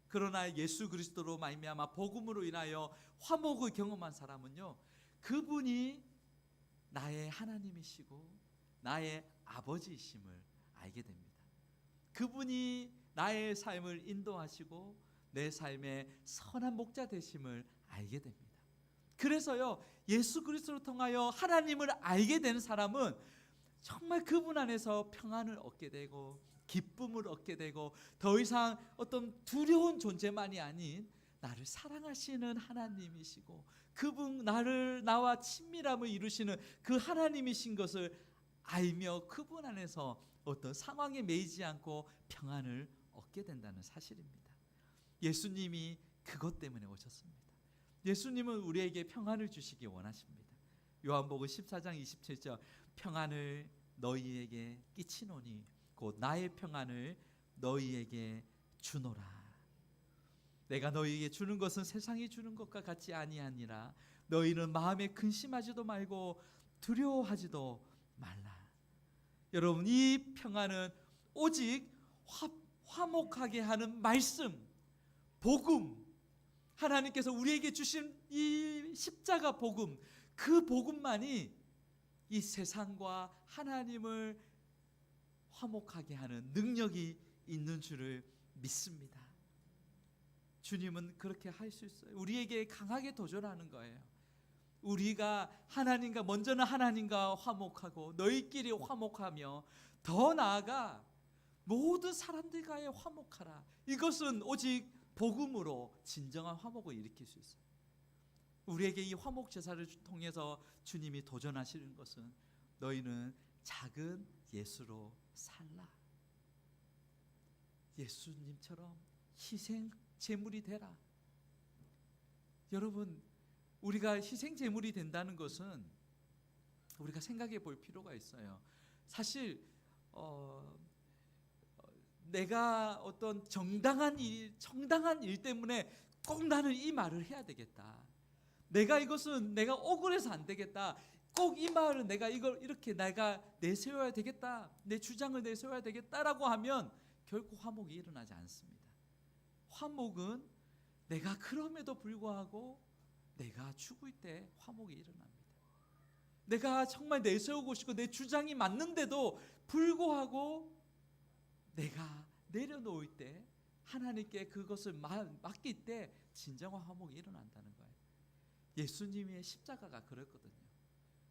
[SPEAKER 1] 그러나 예수 그리스도로 말미암아 복음으로 인하여 화목을 경험한 사람은요, 그분이 나의 하나님이시고 나의 아버지이심을 알게 됩니다. 그분이 나의 삶을 인도하시고 내 삶의 선한 목자 되심을 알게 됩니다. 그래서요, 예수 그리스도를 통하여 하나님을 알게 되는 사람은 정말 그분 안에서 평안을 얻게 되고 기쁨을 얻게 되고, 더 이상 어떤 두려운 존재만이 아닌 나를 사랑하시는 하나님이시고 그분, 나와 친밀함을 이루시는 그 하나님이신 것을 알며 그분 안에서 어떤 상황에 매이지 않고 평안을 얻게 된다는 사실입니다. 예수님이 그것 때문에 오셨습니다. 예수님은 우리에게 평안을 주시기 원하십니다. 요한복음 14장 27절 평안을 너희에게 끼치노니 곧 나의 평안을 너희에게 주노라. 내가 너희에게 주는 것은 세상이 주는 것과 같지 아니하니라. 너희는 마음에 근심하지도 말고 두려워하지도 말라. 여러분, 이 평안은 오직 화목하게 하는 말씀, 복음, 하나님께서 우리에게 주신 이 십자가 복음, 그 복음만이 이 세상과 하나님을 화목하게 하는 능력이 있는 줄을 믿습니다. 주님은 그렇게 할 수 있어요. 우리에게 강하게 도전하는 거예요. 우리가 하나님과, 먼저는 하나님과 화목하고 너희끼리 화목하며 더 나아가 모든 사람들과의 화목하라. 이것은 오직 복음으로 진정한 화목을 일으킬 수 있어요. 우리에게 이 화목 제사를 통해서 주님이 도전하시는 것은 너희는 작은 예수로 살라. 예수님처럼 희생 제물이 되라. 여러분, 우리가 희생 제물이 된다는 것은 우리가 생각해 볼 필요가 있어요. 사실 내가 어떤 정당한 일 때문에 꼭 나는 이 말을 해야 되겠다. 내가 억울해서 안 되겠다. 꼭 이 마을은 내가 이걸 이렇게 내가 내세워야 되겠다, 내 주장을 내세워야 되겠다라고 하면 결코 화목이 일어나지 않습니다. 화목은 내가 그럼에도 불구하고 내가 죽을 때 화목이 일어납니다. 내가 정말 내세우고 싶고 내 주장이 맞는데도 불구하고 내가 내려놓을 때, 하나님께 그것을 맡길 때 진정한 화목이 일어난다는 거예요. 예수님의 십자가가 그랬거든요.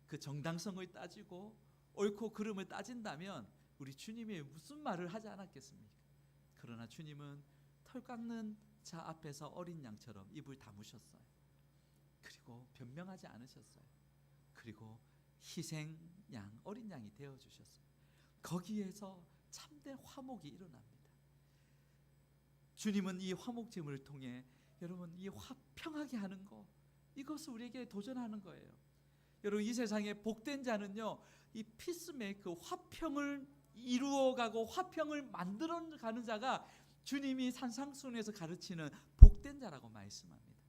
[SPEAKER 1] 그 정당성을 따지고 옳고 그름을 따진다면 우리 주님이 무슨 말을 하지 않았겠습니까? 그러나 주님은 털 깎는 자 앞에서 어린 양처럼 입을 다무셨어요. 그리고 변명하지 않으셨어요. 그리고 희생양, 어린 양이 되어주셨어요. 거기에서 참된 화목이 일어납니다. 주님은 이 화목제물을 통해 여러분 이 화평하게 하는 거, 이것을 우리에게 도전하는 거예요. 여러분 이 세상에 복된 자는요, 이 피스메이커, 화평을 이루어가고 화평을 만들어가는 자가 주님이 산상수훈에서 가르치는 복된 자라고 말씀합니다.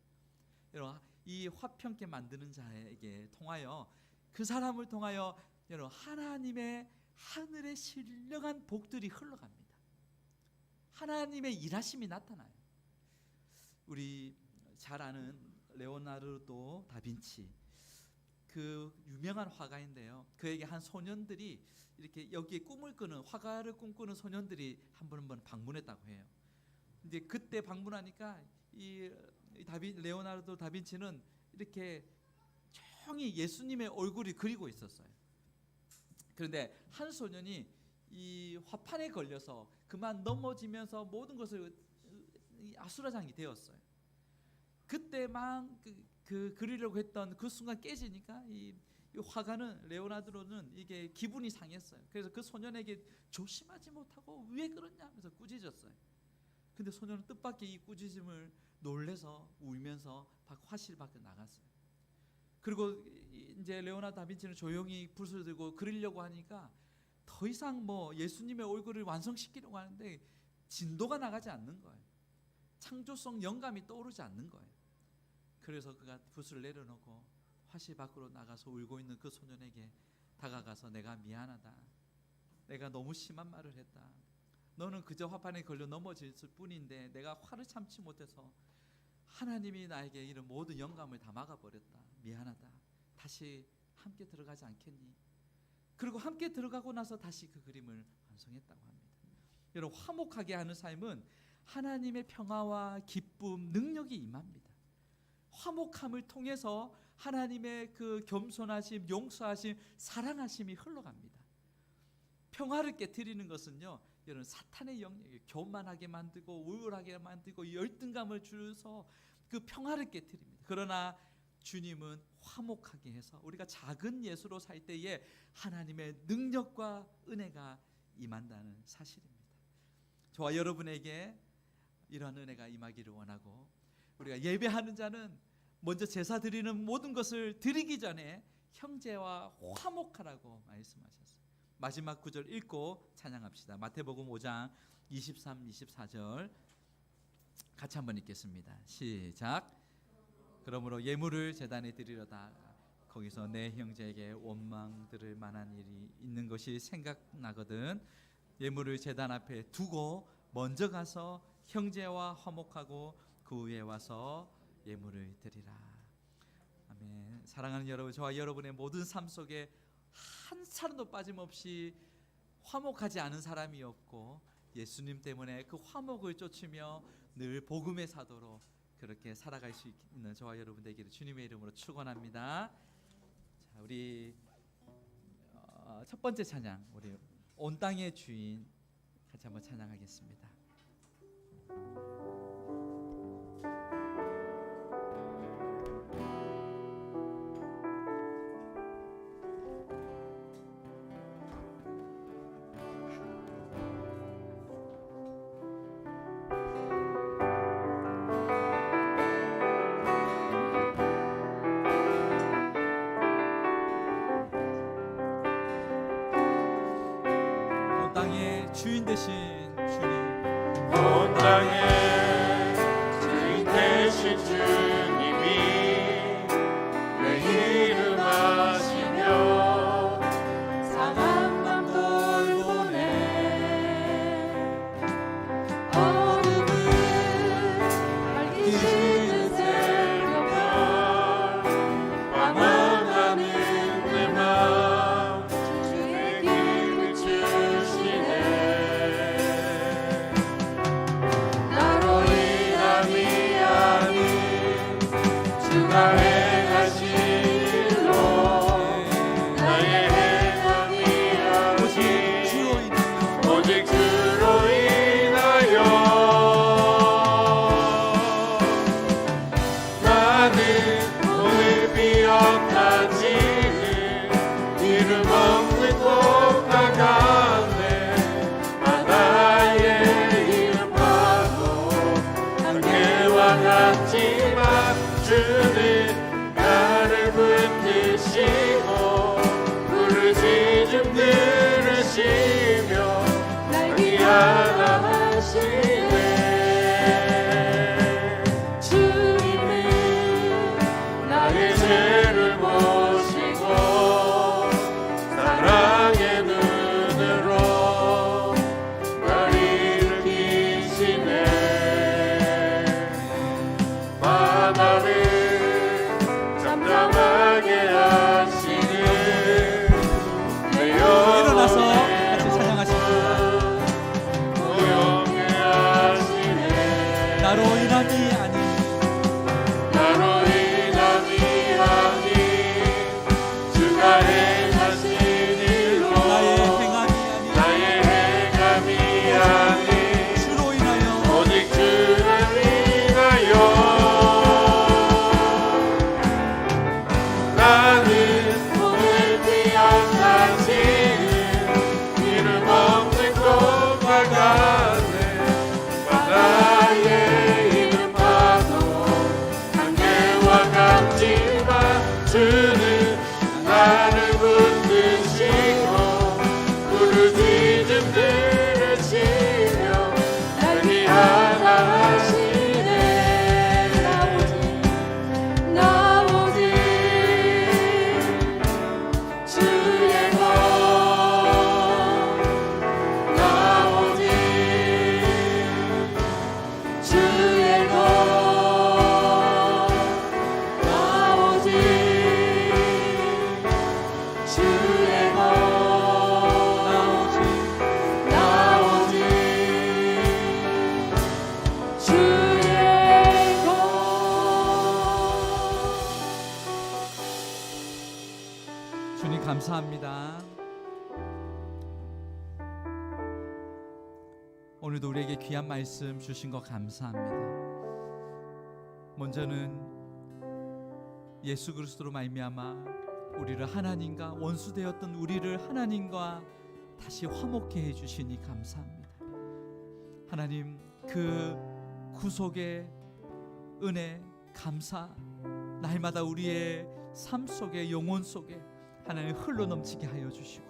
[SPEAKER 1] 여러분 이 화평케 만드는 자에게 통하여, 그 사람을 통하여 여러분 하나님의 하늘의 신령한 복들이 흘러갑니다. 하나님의 일하심이 나타나요. 우리 잘 아는 레오나르도 다빈치, 그 유명한 화가인데요, 그에게 한 소년들이 이렇게 여기에 꿈을 꾸는, 화가를 꿈꾸는 소년들이 한 번 방문했다고 해요. 이제 그때 방문하니까 이 레오나르도 다빈치는 이렇게 조용히 예수님의 얼굴이 그리고 있었어요. 그런데 한 소년이 이 화판에 걸려서 그만 넘어지면서 모든 것을 아수라장이 되었어요. 그때만 그 그리려고 했던 그 순간 깨지니까 이 화가는, 레오나르도는 이게 기분이 상했어요. 그래서 그 소년에게 조심하지 못하고 왜 그러냐 하면서 꾸짖었어요. 근데 소년은 뜻밖의 이 꾸짖음을 놀래서 울면서 화실 밖에 나갔어요. 그리고 이제 레오나르도 다빈치는 조용히 붓을 들고 그리려고 하니까 더 이상 뭐 예수님의 얼굴을 완성시키려고 하는데 진도가 나가지 않는 거예요. 창조성 영감이 떠오르지 않는 거예요. 그래서 그가 붓을 내려놓고 화실 밖으로 나가서 울고 있는 그 소년에게 다가가서, 내가 미안하다, 내가 너무 심한 말을 했다, 너는 그저 화판에 걸려 넘어졌을 뿐인데 내가 화를 참지 못해서 하나님이 나에게 이런 모든 영감을 다 막아버렸다, 미안하다, 다시 함께 들어가지 않겠니? 그리고 함께 들어가고 나서 다시 그 그림을 완성했다고 합니다. 여러분 화목하게 하는 삶은 하나님의 평화와 기쁨, 능력이 임합니다. 화목함을 통해서 하나님의 그 겸손하심, 용서하심, 사랑하심이 흘러갑니다. 평화를 깨뜨리는 것은요, 여러분 사탄의 영역이 교만하게 만들고 우울하게 만들고 열등감을 주서 그 평화를 깨뜨립니다. 그러나 주님은 화목하게 해서 우리가 작은 예수로 살 때에 하나님의 능력과 은혜가 임한다는 사실입니다. 저와 여러분에게 이러한 은혜가 임하기를 원하고, 우리가 예배하는 자는 먼저 제사 드리는 모든 것을 드리기 전에 형제와 화목하라고 말씀하셨어요. 마지막 구절 읽고 찬양합시다. 마태복음 5장 23, 24절 같이 한번 읽겠습니다. 시작. 그러므로 예물을 제단에 드리려다 거기서 내 형제에게 원망 들을 만한 일이 있는 것이 생각나거든 예물을 제단 앞에 두고 먼저 가서 형제와 화목하고 그 후에 와서 예물을 드리라. 아멘. 사랑하는 여러분, 저와 여러분의 모든 삶 속에 한 사람도 빠짐없이 화목하지 않은 사람이 없고, 예수님 때문에 그 화목을 쫓으며 늘 복음의 사도로 그렇게 살아갈 수 있는 저와 여러분 되기를 주님의 이름으로 축원합니다. 자, 우리 첫 번째 찬양, 우리 온 땅의 주인 같이 한번 찬양하겠습니다. 주인 되신 주님,
[SPEAKER 2] 온 땅의 주인 되신 주님이 내 이름 하시며 주는 나를 붙드시고 부르짖음 들으시며 날 귀환하시네. 주님은 나의 죄를 보시고 사랑의 눈으로 날 일으키시네. 바다를 잠잠하게 하시는 내
[SPEAKER 1] 일어나서
[SPEAKER 2] 영혼의
[SPEAKER 1] 같이 찬양하십니다.
[SPEAKER 2] 고용해 하시네.
[SPEAKER 1] 나로 인함이 아니
[SPEAKER 2] 나로 인함이 아니 주가 행하신 일로
[SPEAKER 1] 나의 행함이 아니
[SPEAKER 2] 나의 행함이 아니
[SPEAKER 1] 주로 인하여
[SPEAKER 2] 오직 주를 인하여 나는 오늘 피어나시는 이름 없는 꽃과 같네. 바다의 이름 파도 안개와 같지만 주는 나를 붙드시고 부르짖음 들으시며 날 위하시네. 나 오직 주의 것, 나 오직 주의 것, 나 오직 주의 것, 나 오직 주의 것.
[SPEAKER 1] 주님 감사합니다. 오늘도 우리에게 귀한 말씀 주신 것 감사합니다. 먼저는 예수 그리스도로 말미암아 우리를 하나님과 원수되었던 우리를 하나님과 다시 화목케 해주시니 감사합니다. 하나님, 그 구속의 은혜 감사 날마다 우리의 삶 속에 영혼 속에 하나님 흘러넘치게 하여 주시고,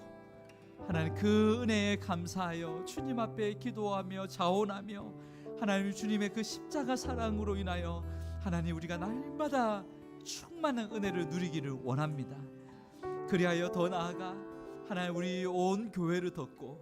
[SPEAKER 1] 하나님 그 은혜에 감사하여 주님 앞에 기도하며 자원하며 하나님 주님의 그 십자가 사랑으로 인하여 하나님 우리가 날마다 충만한 은혜를 누리기를 원합니다. 그리하여 더 나아가 하나님 우리 온 교회를 덮고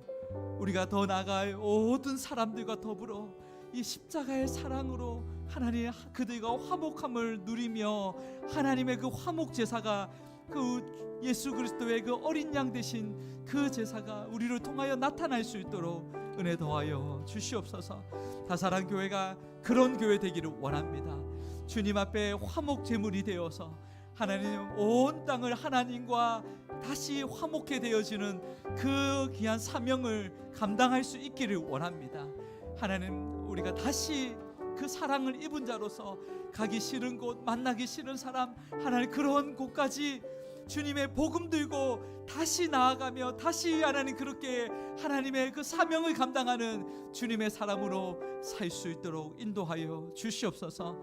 [SPEAKER 1] 우리가 더 나아가 모든 사람들과 더불어 이 십자가의 사랑으로 하나님 그들과 화목함을 누리며 하나님의 그 화목 제사가 그 예수 그리스도의 그 어린 양 되신 그 제사가 우리를 통하여 나타날 수 있도록 은혜 더하여 주시옵소서. 다사랑 교회가 그런 교회 되기를 원합니다. 주님 앞에 화목 제물이 되어서 하나님 온 땅을 하나님과 다시 화목해 되어지는 그 귀한 사명을 감당할 수 있기를 원합니다. 하나님 우리가 다시 그 사랑을 입은 자로서 가기 싫은 곳, 만나기 싫은 사람, 하나님 그런 곳까지 주님의 복음 들고 다시 나아가며 다시 하나님 그렇게 하나님의 그 사명을 감당하는 주님의 사람으로 살 수 있도록 인도하여 주시옵소서.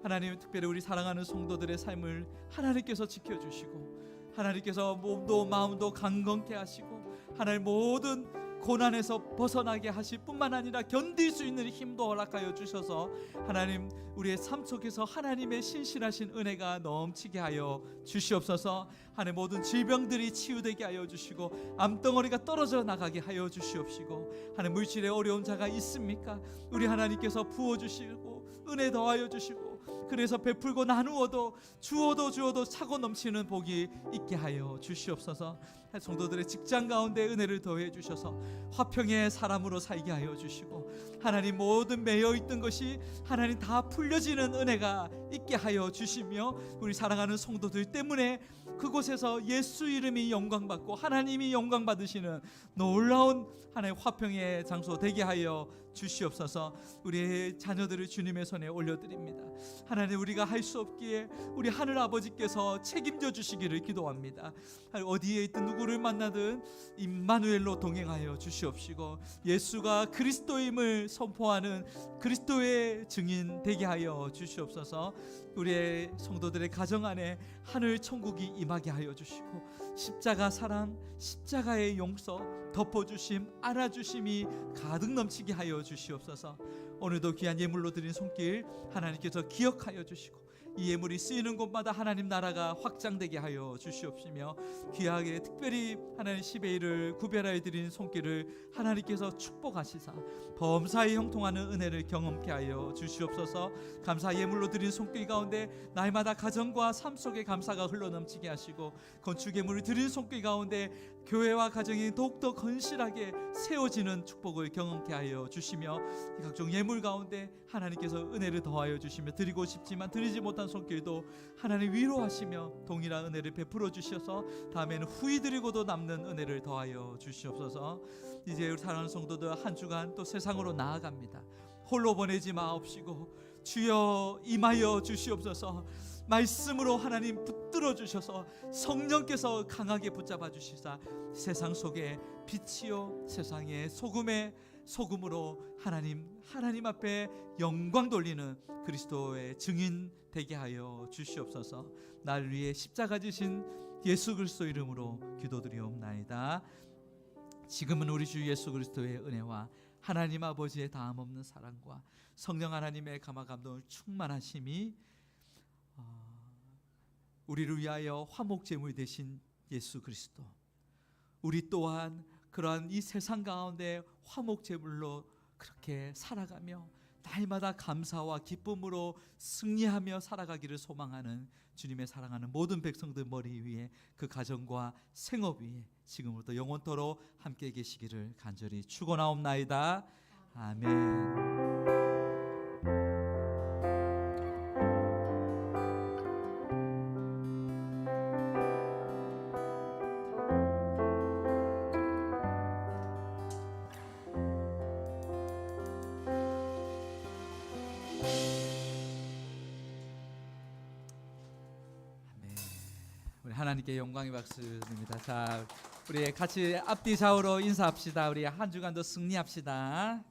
[SPEAKER 1] 하나님 특별히 우리 사랑하는 성도들의 삶을 하나님께서 지켜주시고 하나님께서 몸도 마음도 강건케 하시고 하나님 모든 고난에서 벗어나게 하실 뿐만 아니라 견딜 수 있는 힘도 허락하여 주셔서 하나님 우리의 삶 속에서 하나님의 신실하신 은혜가 넘치게 하여 주시옵소서. 하나님 모든 질병들이 치유되게 하여 주시고 암덩어리가 떨어져 나가게 하여 주시옵시고 하나님 물질에 어려운 자가 있습니까? 우리 하나님께서 부어주시고 은혜 더하여 주시고 그래서 베풀고 나누어도 주어도 차고 넘치는 복이 있게 하여 주시옵소서. 성도들의 직장 가운데 은혜를 더해 주셔서 화평의 사람으로 살게 하여 주시고 하나님 모든 매여 있던 것이 하나님 다 풀려지는 은혜가 있게 하여 주시며 우리 사랑하는 성도들 때문에 그곳에서 예수 이름이 영광받고 하나님이 영광받으시는 놀라운 하나님 화평의 장소 되게 하여 주시옵소서. 우리의 자녀들을 주님의 손에 올려드립니다. 하나님, 우리가 할 수 없기에 우리 하늘 아버지께서 책임져 주시기를 기도합니다. 어디에 있든 누구를 만나든 임마누엘로 동행하여 주시옵시고, 예수가 그리스도임을 선포하는 그리스도의 증인 되게 하여 주시옵소서. 우리의 성도들의 가정 안에 하늘 천국이 임하게 하여 주시고, 십자가 사랑, 십자가의 용서, 덮어주심, 안아주심이 가득 넘치게 하여 주시옵소서. 오늘도 귀한 예물로 드린 손길 하나님께서 기억하여 주시고, 이 예물이 쓰이는 곳마다 하나님 나라가 확장되게 하여 주시옵시며, 귀하게 특별히 하나님 10의 1을 구별하여 드린 손길을 하나님께서 축복하시사 범사에 형통하는 은혜를 경험케 하여 주시옵소서. 감사 예물로 드린 손길 가운데 날마다 가정과 삶 속에 감사가 흘러넘치게 하시고, 건축 예물을 드린 손길 가운데 교회와 가정이 더욱더 건실하게 세워지는 축복을 경험케 하여 주시며, 각종 예물 가운데 하나님께서 은혜를 더하여 주시며, 드리고 싶지만 드리지 못한 손길도 하나님 위로하시며 동일한 은혜를 베풀어 주셔서 다음에는 후히 드리고도 남는 은혜를 더하여 주시옵소서. 이제 우리 사랑하는 성도들 한 주간 또 세상으로 나아갑니다. 홀로 보내지 마옵시고 주여 임하여 주시옵소서. 말씀으로 하나님 붙들어 주셔서 성령께서 강하게 붙잡아 주시사 세상 속에 빛이요 세상의 소금으로 하나님 앞에 영광 돌리는 그리스도의 증인 되게 하여 주시옵소서. 나를 위해 십자가 지신 예수 그리스도 이름으로 기도드리옵나이다. 지금은 우리 주 예수 그리스도의 은혜와 하나님 아버지의 다함 없는 사랑과 성령 하나님의 감화 감동을 충만하심이 우리를 위하여 화목 제물 되신 예수 그리스도, 우리 또한 그러한 이 세상 가운데 화목 제물로 그렇게 살아가며 날마다 감사와 기쁨으로 승리하며 살아가기를 소망하는 주님의 사랑하는 모든 백성들 머리 위에, 그 가정과 생업 위에 지금부터 영원토록 함께 계시기를 간절히 축원하옵나이다. 아멘. 우리 하나님께 영광의 박수 드립니다. 자, 우리 같이 앞뒤 좌우로 인사합시다. 우리 한 주간도 승리합시다.